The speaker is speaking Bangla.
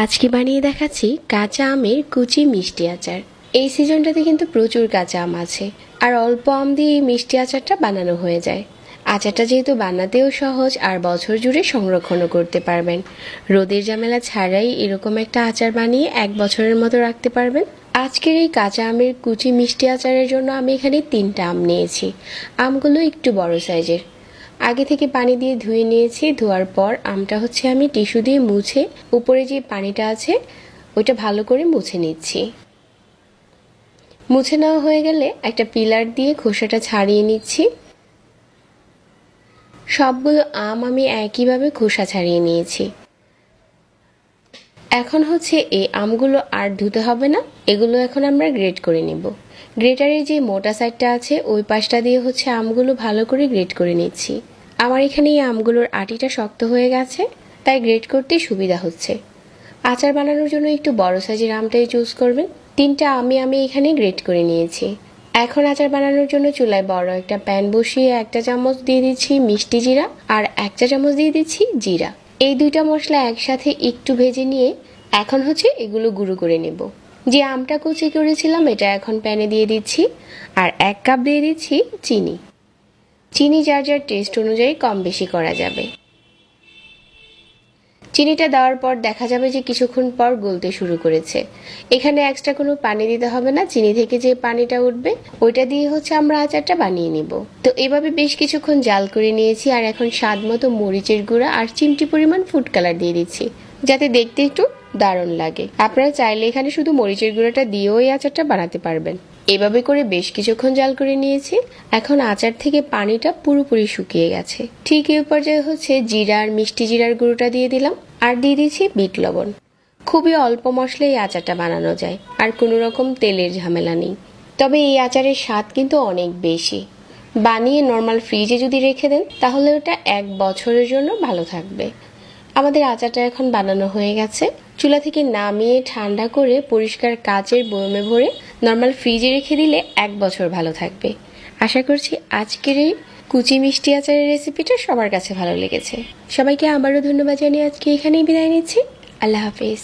আজকে বানিয়ে দেখাচ্ছি কাঁচা আমের কুচি মিষ্টি আচার। এই সিজনটাতে কিন্তু প্রচুর কাঁচা আম আছে, আর অল্প আম দিয়ে এই মিষ্টি আচারটা বানানো হয়ে যায়। আচারটা যেহেতু বানাতেও সহজ আর বছর জুড়ে সংরক্ষণও করতে পারবেন। রোদের ঝামেলা ছাড়াই এরকম একটা আচার বানিয়ে 1 বছরের মতো রাখতে পারবেন। আজকের এই কাঁচা আমের কুচি মিষ্টি আচারের জন্য আমি এখানে 3টা আম নিয়েছি। আমগুলো একটু বড় সাইজের। আগে থেকে পানি দিয়ে ধুয়ে নিয়েছি। ধোয়ার পর আমটা আমি টিস্যু দিয়ে মুছে উপরে যে পানিটা আছে ওইটা ভালো করে মুছে নিচ্ছি। মুছে নেওয়া হয়ে গেলে একটা পিলার দিয়ে খোসাটা ছাড়িয়ে নিচ্ছি। সবগুলো আম আমি একইভাবে খোসা ছাড়িয়ে নিয়েছি। এখন এই আমগুলো আর ধুতে হবে না, এগুলো এখন আমরা গ্রেট করে নিব। গ্রেটারের যে মোটা সাইডটা আছে ওই পাশটা দিয়ে আমগুলো ভালো করে গ্রেট করে নিচ্ছি। আমার এখানে এই আমগুলোর আটিটা শক্ত হয়ে গেছে, তাই গ্রেট করতে সুবিধা হচ্ছে। আচার বানানোর জন্য একটু বড় সাইজের আমটাই চুজ করবেন। 3টা আমি এখানে গ্রেট করে নিয়েছি। এখন আচার বানানোর জন্য চুলায় বড় একটা প্যান বসিয়ে 1 চামচ দিয়ে দিচ্ছি মিষ্টি জিরা আর 1 চামচ দিয়ে দিচ্ছি জিরা। এই 2টা মশলা একসাথে একটু ভেজে নিয়ে এখন এগুলো গুঁড়ো করে নেব। যে আমটা কুচি করেছিলাম এটা এখন প্যানে দিয়ে দিচ্ছি, আর 1 কাপ দিয়ে দিচ্ছি চিনি। চিনি যার যার টেস্ট অনুযায়ী কম বেশি করা যাবে। চিনিটা দেওয়ার পর দেখা যাবে যে কিছুক্ষণ পর গলতে শুরু করেছে। এখানে এক্সট্রা কোনো পানি দিতে হবে না, চিনি থেকে যে পানিটা উঠবে ওইটা দিয়ে আমরা আচারটা বানিয়ে নিব। তো এভাবে বেশ কিছুক্ষণ জাল করে নিয়েছি, আর এখন স্বাদ মতো মরিচের গুঁড়া আর চিমটি পরিমাণ ফুড কালার দিয়ে দিচ্ছি, যাতে দেখতে একটু দারুণ লাগে। আপনারা চাইলে এখানে শুধু মরিচের গুঁড়াটা দিয়েও এই আচারটা বানাতে পারবেন। এভাবে করে বেশ কিছুক্ষণ জাল করে নিয়েছি। এখন আচার থেকে পানিটা পুরোপুরি শুকিয়ে গেছে। ঠিক এই পর্যায়ে জিরা আর মিষ্টি জিরার গুঁড়োটা দিয়ে দিলাম, আর দিয়ে দিচ্ছি বিট লবণ। খুবই অল্প মশলায় এই আচারটা বানানো যায়, আর কোনো রকম তেলের ঝামেলা নেই। তবে এই আচারের স্বাদ কিন্তু অনেক বেশি। বানিয়ে নর্মাল ফ্রিজে যদি রেখে দেন তাহলে ওটা 1 বছরের জন্য ভালো থাকবে। আমাদের আচারটা এখন বানানো হয়ে গেছে। চুলা থেকে নামিয়ে ঠান্ডা করে পরিষ্কার কাচের বয়মে ভরে নর্মাল ফ্রিজে রেখে দিলে 1 বছর ভালো থাকবে। আশা করছি আজকের এই কুচি মিষ্টি আচারের রেসিপিটা সবার কাছে ভালো লেগেছে। সবাইকে আবারও ধন্যবাদ জানিয়ে আজকে এখানেই বিদায় নিচ্ছি। আল্লাহ হাফেজ।